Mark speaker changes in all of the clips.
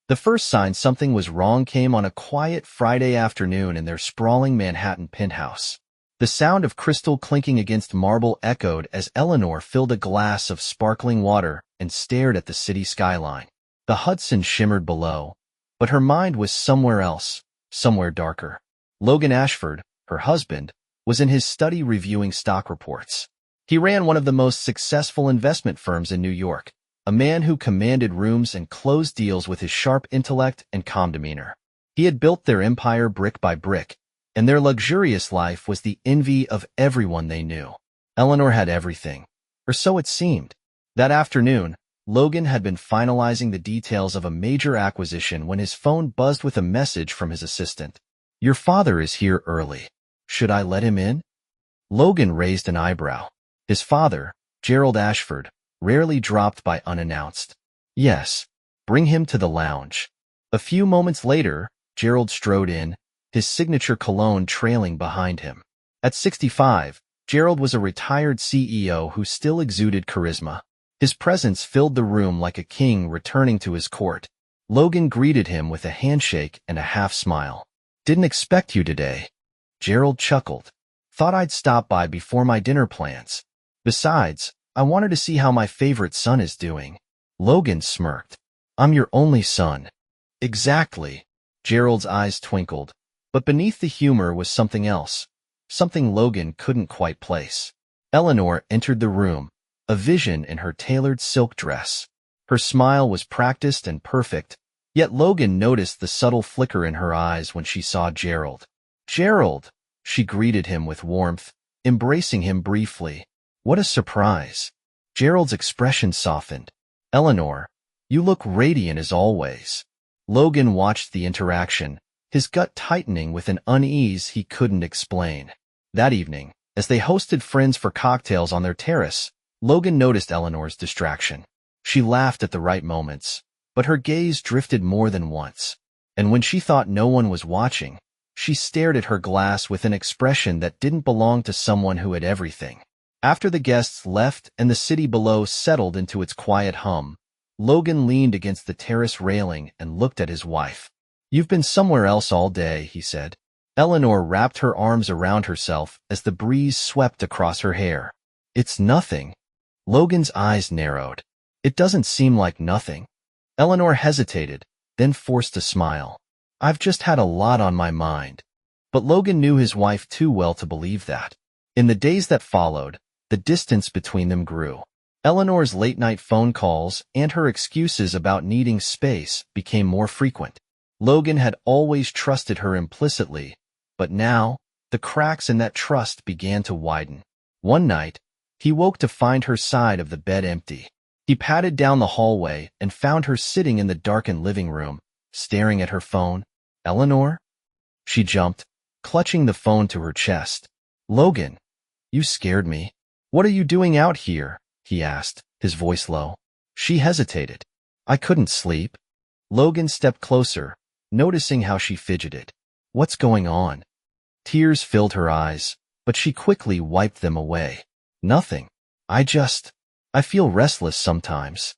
Speaker 1: The first sign something was wrong came on a quiet Friday afternoon in their sprawling Manhattan penthouse. The sound of crystal clinking against marble echoed as Eleanor filled a glass of sparkling water and stared at the city skyline. The Hudson shimmered below, but her mind was somewhere else, somewhere darker. Logan Ashford, her husband, was in his study reviewing stock reports. He ran one of the most successful investment firms in New York, a man who commanded rooms and closed deals with his sharp intellect and calm demeanor. He had built their empire brick by brick, and their luxurious life was the envy of everyone they knew. Eleanor had everything, or so it seemed. That afternoon, Logan had been finalizing the details of a major acquisition when his phone buzzed with a message from his assistant. "Your father is here early. Should I let him in?" Logan raised an eyebrow. His father, Gerald Ashford, rarely dropped by unannounced. "Yes, bring him to the lounge." A few moments later, Gerald strode in, his signature cologne trailing behind him. At 65, Gerald was a retired CEO who still exuded charisma. His presence filled the room like a king returning to his court. Logan greeted him with a handshake and a half-smile. "Didn't expect you today." Gerald chuckled. "Thought I'd stop by before my dinner plans. Besides, I wanted to see how my favorite son is doing." Logan smirked. "I'm your only son." "Exactly." Gerald's eyes twinkled. But beneath the humor was something else, something Logan couldn't quite place. Eleanor entered the room, a vision in her tailored silk dress. Her smile was practiced and perfect, yet Logan noticed the subtle flicker in her eyes when she saw Gerald. "Gerald!" She greeted him with warmth, embracing him briefly. "What a surprise." Gerald's expression softened. "Eleanor, you look radiant as always." Logan watched the interaction, his gut tightening with an unease he couldn't explain. That evening, as they hosted friends for cocktails on their terrace, Logan noticed Eleanor's distraction. She laughed at the right moments, but her gaze drifted more than once. And when she thought no one was watching, she stared at her glass with an expression that didn't belong to someone who had everything. After the guests left and the city below settled into its quiet hum, Logan leaned against the terrace railing and looked at his wife. "You've been somewhere else all day," he said. Eleanor wrapped her arms around herself as the breeze swept across her hair. "It's nothing." Logan's eyes narrowed. "It doesn't seem like nothing." Eleanor hesitated, then forced a smile. "I've just had a lot on my mind." But Logan knew his wife too well to believe that. In the days that followed, the distance between them grew. Eleanor's late-night phone calls and her excuses about needing space became more frequent. Logan had always trusted her implicitly, but now, the cracks in that trust began to widen. One night, he woke to find her side of the bed empty. He patted down the hallway and found her sitting in the darkened living room, staring at her phone. "Eleanor?" She jumped, clutching the phone to her chest. "Logan, you scared me." "What are you doing out here?" he asked, his voice low. She hesitated. "I couldn't sleep." Logan stepped closer, noticing how she fidgeted. "What's going on?" Tears filled her eyes, but she quickly wiped them away. "Nothing. I feel restless sometimes."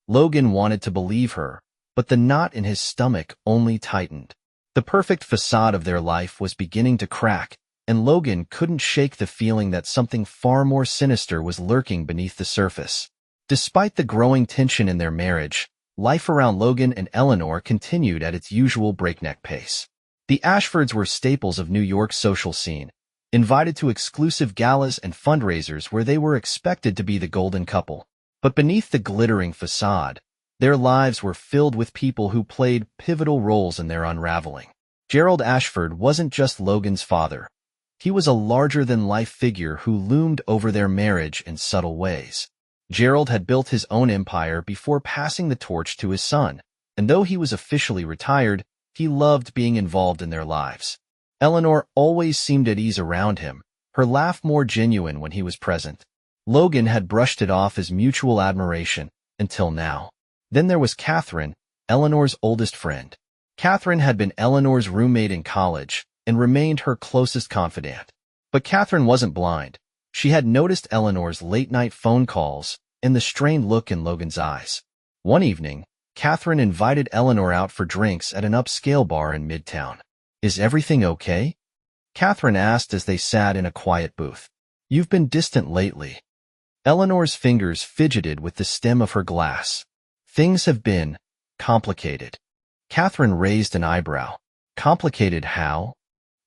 Speaker 1: Logan wanted to believe her, but the knot in his stomach only tightened. The perfect facade of their life was beginning to crack, and Logan couldn't shake the feeling that something far more sinister was lurking beneath the surface. Despite the growing tension in their marriage, life around Logan and Eleanor continued at its usual breakneck pace. The Ashfords were staples of New York's social scene, invited to exclusive galas and fundraisers where they were expected to be the golden couple. But beneath the glittering facade, their lives were filled with people who played pivotal roles in their unraveling. Gerald Ashford wasn't just Logan's father. He was a larger-than-life figure who loomed over their marriage in subtle ways. Gerald had built his own empire before passing the torch to his son, and though he was officially retired, he loved being involved in their lives. Eleanor always seemed at ease around him, her laugh more genuine when he was present. Logan had brushed it off as mutual admiration, until now. Then there was Catherine, Eleanor's oldest friend. Catherine had been Eleanor's roommate in college and remained her closest confidant. But Catherine wasn't blind. She had noticed Eleanor's late-night phone calls and the strained look in Logan's eyes. One evening, Catherine invited Eleanor out for drinks at an upscale bar in Midtown. Is everything okay? Catherine asked as they sat in a quiet booth. You've been distant lately. Eleanor's fingers fidgeted with the stem of her glass. Things have been complicated. Catherine raised an eyebrow. Complicated how?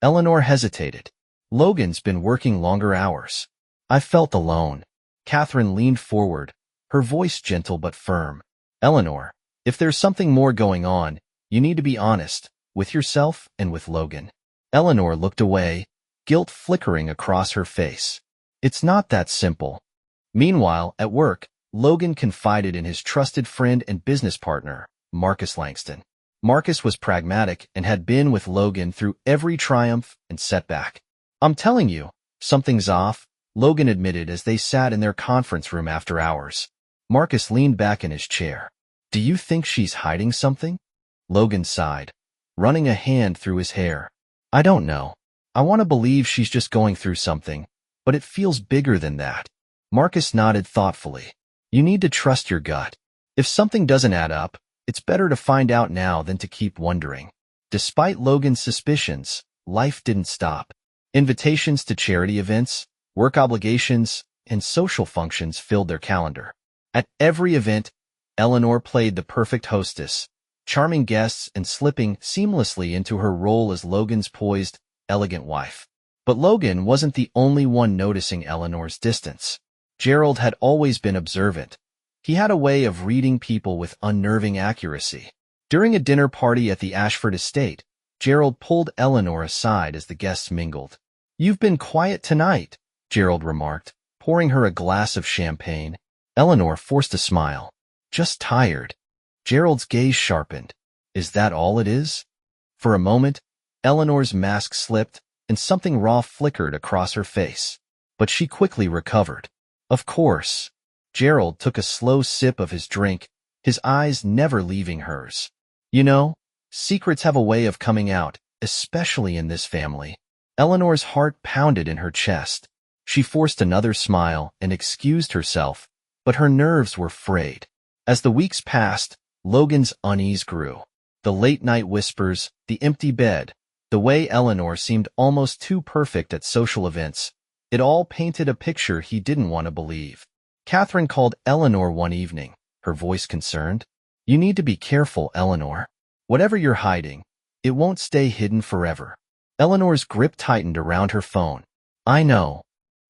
Speaker 1: Eleanor hesitated. Logan's been working longer hours. I felt alone. Catherine leaned forward, her voice gentle but firm. Eleanor, if there's something more going on, you need to be honest, with yourself and with Logan. Eleanor looked away, guilt flickering across her face. It's not that simple. Meanwhile, at work, Logan confided in his trusted friend and business partner, Marcus Langston. Marcus was pragmatic and had been with Logan through every triumph and setback. I'm telling you, something's off, Logan admitted as they sat in their conference room after hours. Marcus leaned back in his chair. Do you think she's hiding something? Logan sighed, running a hand through his hair. I don't know. I want to believe she's just going through something, but it feels bigger than that. Marcus nodded thoughtfully. You need to trust your gut. If something doesn't add up, it's better to find out now than to keep wondering. Despite Logan's suspicions, life didn't stop. Invitations to charity events, work obligations, and social functions filled their calendar. At every event, Eleanor played the perfect hostess, charming guests and slipping seamlessly into her role as Logan's poised, elegant wife. But Logan wasn't the only one noticing Eleanor's distance. Gerald had always been observant. He had a way of reading people with unnerving accuracy. During a dinner party at the Ashford estate, Gerald pulled Eleanor aside as the guests mingled. You've been quiet tonight, Gerald remarked, pouring her a glass of champagne. Eleanor forced a smile. Just tired. Gerald's gaze sharpened. Is that all it is? For a moment, Eleanor's mask slipped, and something raw flickered across her face. But she quickly recovered. Of course. Gerald took a slow sip of his drink, his eyes never leaving hers. You know, secrets have a way of coming out, especially in this family. Eleanor's heart pounded in her chest. She forced another smile and excused herself, but her nerves were frayed. As the weeks passed, Logan's unease grew. The late-night whispers, the empty bed, the way Eleanor seemed almost too perfect at social events, it all painted a picture he didn't want to believe. Catherine called Eleanor one evening, her voice concerned. You need to be careful, Eleanor. Whatever you're hiding, it won't stay hidden forever. Eleanor's grip tightened around her phone. I know.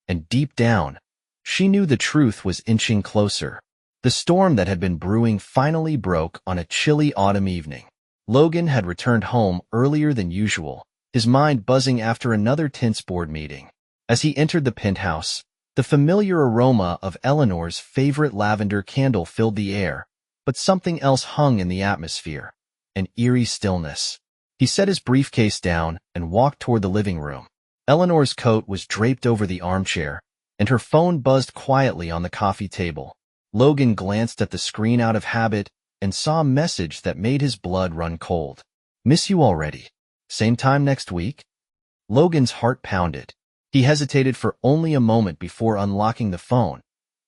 Speaker 1: And deep down, she knew the truth was inching closer. The storm that had been brewing finally broke on a chilly autumn evening. Logan had returned home earlier than usual, his mind buzzing after another tense board meeting. As he entered the penthouse, the familiar aroma of Eleanor's favorite lavender candle filled the air, but something else hung in the atmosphere, an eerie stillness. He set his briefcase down and walked toward the living room. Eleanor's coat was draped over the armchair, and her phone buzzed quietly on the coffee table. Logan glanced at the screen out of habit and saw a message that made his blood run cold. Miss you already. Same time next week? Logan's heart pounded. He hesitated for only a moment before unlocking the phone.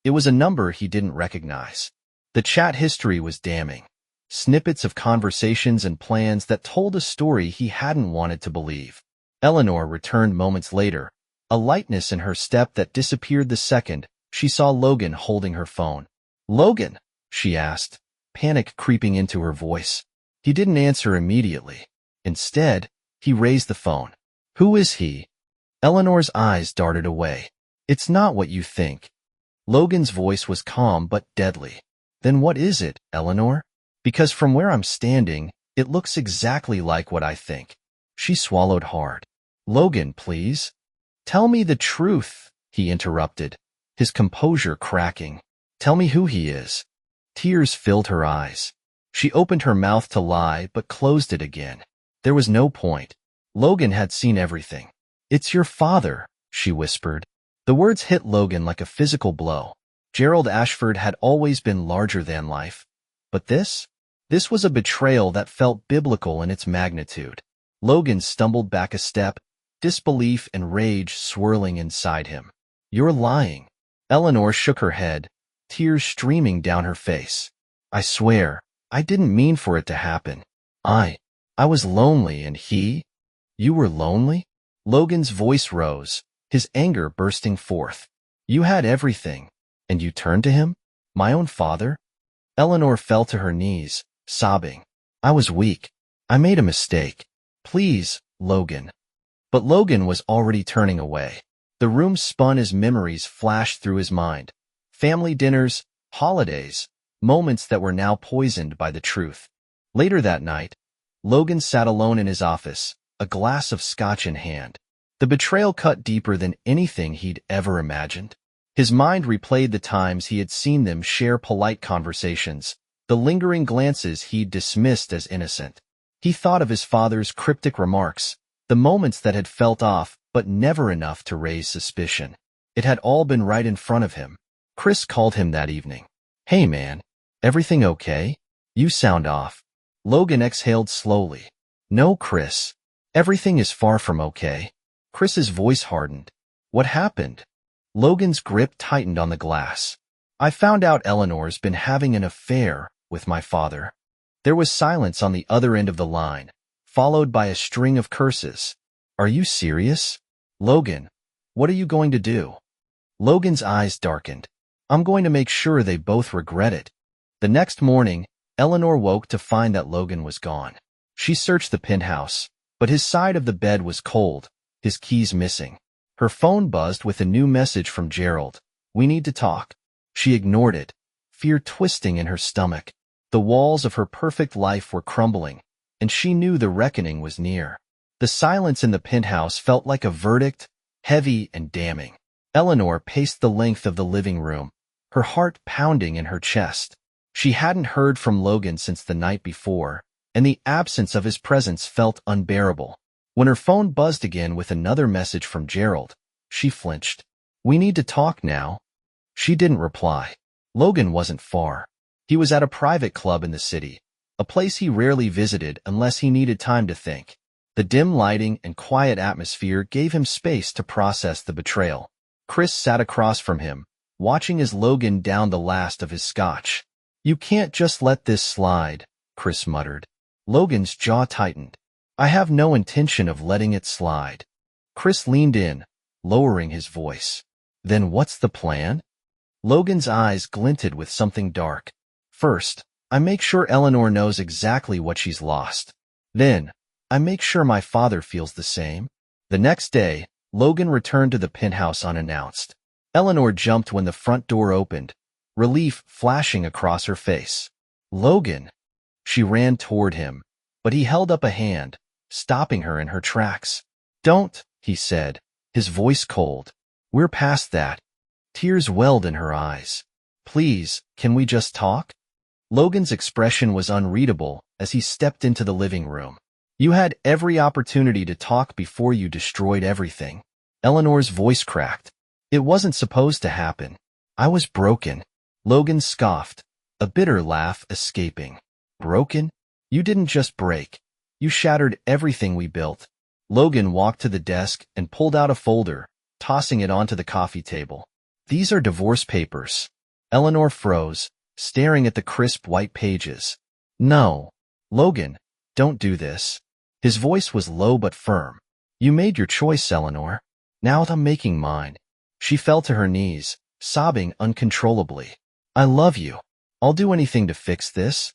Speaker 1: It was a number he didn't recognize. The chat history was damning. Snippets of conversations and plans that told a story he hadn't wanted to believe. Eleanor returned moments later, a lightness in her step that disappeared the second she saw Logan holding her phone. Logan, she asked, panic creeping into her voice. He didn't answer immediately. Instead, he raised the phone. Who is he? Eleanor's eyes darted away. It's not what you think. Logan's voice was calm but deadly. Then what is it, Eleanor? Because from where I'm standing, it looks exactly like what I think. She swallowed hard. Logan, please. Tell me the truth, he interrupted, his composure cracking. Tell me who he is. Tears filled her eyes. She opened her mouth to lie but closed it again. There was no point. Logan had seen everything. It's your father, she whispered. The words hit Logan like a physical blow. Gerald Ashford had always been larger than life. But this? This was a betrayal that felt biblical in its magnitude. Logan stumbled back a step, disbelief and rage swirling inside him. You're lying. Eleanor shook her head, tears streaming down her face. I swear, I didn't mean for it to happen. I I was lonely and You were lonely? Logan's voice rose, his anger bursting forth. You had everything, and you turned to him? My own father? Eleanor fell to her knees, sobbing. I was weak. I made a mistake. Please, Logan. But Logan was already turning away. The room spun as memories flashed through his mind. Family dinners, holidays, moments that were now poisoned by the truth. Later that night, Logan sat alone in his office, a glass of scotch in hand. The betrayal cut deeper than anything he'd ever imagined. His mind replayed the times he had seen them share polite conversations, the lingering glances he'd dismissed as innocent. He thought of his father's cryptic remarks, the moments that had felt off but never enough to raise suspicion. It had all been right in front of him. Chris called him that evening. Hey man, everything okay? You sound off. Logan exhaled slowly. No, Chris. Everything is far from okay. Chris's voice hardened. What happened? Logan's grip tightened on the glass. I found out Eleanor's been having an affair with my father. There was silence on the other end of the line, followed by a string of curses. Are you serious? Logan, what are you going to do? Logan's eyes darkened. I'm going to make sure they both regret it. The next morning, Eleanor woke to find that Logan was gone. She searched the penthouse, but his side of the bed was cold, his keys missing. Her phone buzzed with a new message from Gerald. We need to talk. She ignored it, fear twisting in her stomach. The walls of her perfect life were crumbling, and she knew the reckoning was near. The silence in the penthouse felt like a verdict, heavy and damning. Eleanor paced the length of the living room, her heart pounding in her chest. She hadn't heard from Logan since the night before, and the absence of his presence felt unbearable. When her phone buzzed again with another message from Gerald, she flinched. We need to talk now. She didn't reply. Logan wasn't far. He was at a private club in the city, a place he rarely visited unless he needed time to think. The dim lighting and quiet atmosphere gave him space to process the betrayal. Chris sat across from him, watching as Logan downed the last of his scotch. You can't just let this slide, Chris muttered. Logan's jaw tightened. I have no intention of letting it slide. Chris leaned in, lowering his voice. Then what's the plan? Logan's eyes glinted with something dark. First, I make sure Eleanor knows exactly what she's lost. Then, I make sure my father feels the same. The next day, Logan returned to the penthouse unannounced. Eleanor jumped when the front door opened, relief flashing across her face. Logan! She ran toward him, but he held up a hand, stopping her in her tracks. Don't, he said, his voice cold. We're past that. Tears welled in her eyes. Please, can we just talk? Logan's expression was unreadable as he stepped into the living room. You had every opportunity to talk before you destroyed everything. Eleanor's voice cracked. It wasn't supposed to happen. I was broken. Logan scoffed, a bitter laugh escaping. Broken? You didn't just break. You shattered everything we built. Logan walked to the desk and pulled out a folder, tossing it onto the coffee table. These are divorce papers. Eleanor froze, staring at the crisp white pages. No. Logan, don't do this. His voice was low but firm. You made your choice, Eleanor. Now I'm making mine. She fell to her knees, sobbing uncontrollably. I love you. I'll do anything to fix this.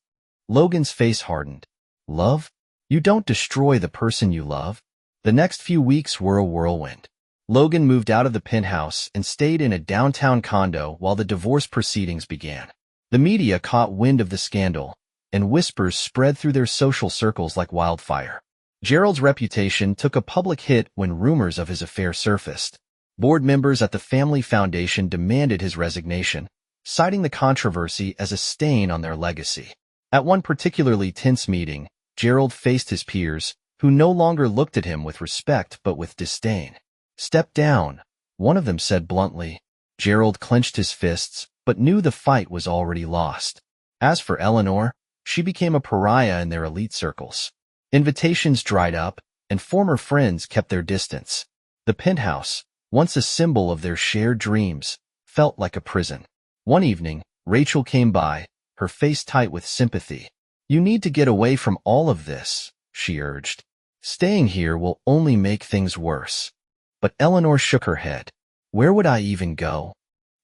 Speaker 1: Logan's face hardened. Love? You don't destroy the person you love. The next few weeks were a whirlwind. Logan moved out of the penthouse and stayed in a downtown condo while the divorce proceedings began. The media caught wind of the scandal, and whispers spread through their social circles like wildfire. Gerald's reputation took a public hit when rumors of his affair surfaced. Board members at the family foundation demanded his resignation, citing the controversy as a stain on their legacy. At one particularly tense meeting, Gerald faced his peers, who no longer looked at him with respect but with disdain. Step down, one of them said bluntly. Gerald clenched his fists, but knew the fight was already lost. As for Eleanor, she became a pariah in their elite circles. Invitations dried up, and former friends kept their distance. The penthouse, once a symbol of their shared dreams, felt like a prison. One evening, Rachel came by, her face tight with sympathy. You need to get away from all of this, she urged. Staying here will only make things worse. But Eleanor shook her head. Where would I even go?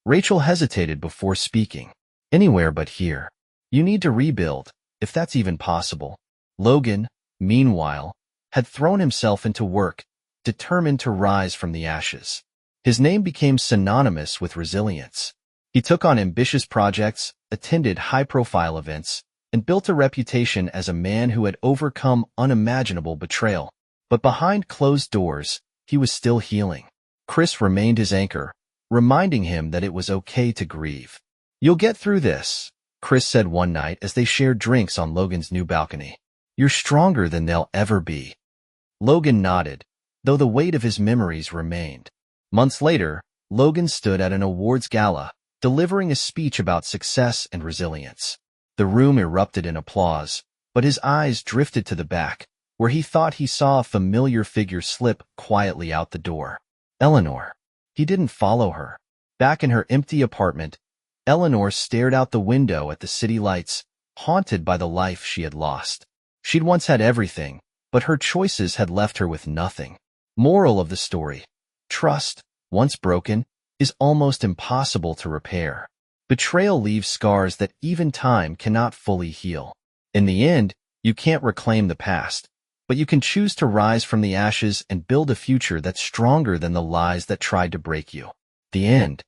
Speaker 1: Rachel hesitated before speaking. Anywhere but here. You need to rebuild, if that's even possible. Logan, meanwhile, had thrown himself into work, determined to rise from the ashes. His name became synonymous with resilience. He took on ambitious projects, attended high-profile events, and built a reputation as a man who had overcome unimaginable betrayal. But behind closed doors, he was still healing. Chris remained his anchor, reminding him that it was okay to grieve. You'll get through this, Chris said one night as they shared drinks on Logan's new balcony. You're stronger than they'll ever be. Logan nodded, though the weight of his memories remained. Months later, Logan stood at an awards gala, delivering a speech about success and resilience. The room erupted in applause, but his eyes drifted to the back, where he thought he saw a familiar figure slip quietly out the door. Eleanor. He didn't follow her. Back in her empty apartment, Eleanor stared out the window at the city lights, haunted by the life she had lost. She'd once had everything, but her choices had left her with nothing. Moral of the story: trust, once broken, is almost impossible to repair. Betrayal leaves scars that even time cannot fully heal. In the end, you can't reclaim the past, but you can choose to rise from the ashes and build a future that's stronger than the lies that tried to break you. The end.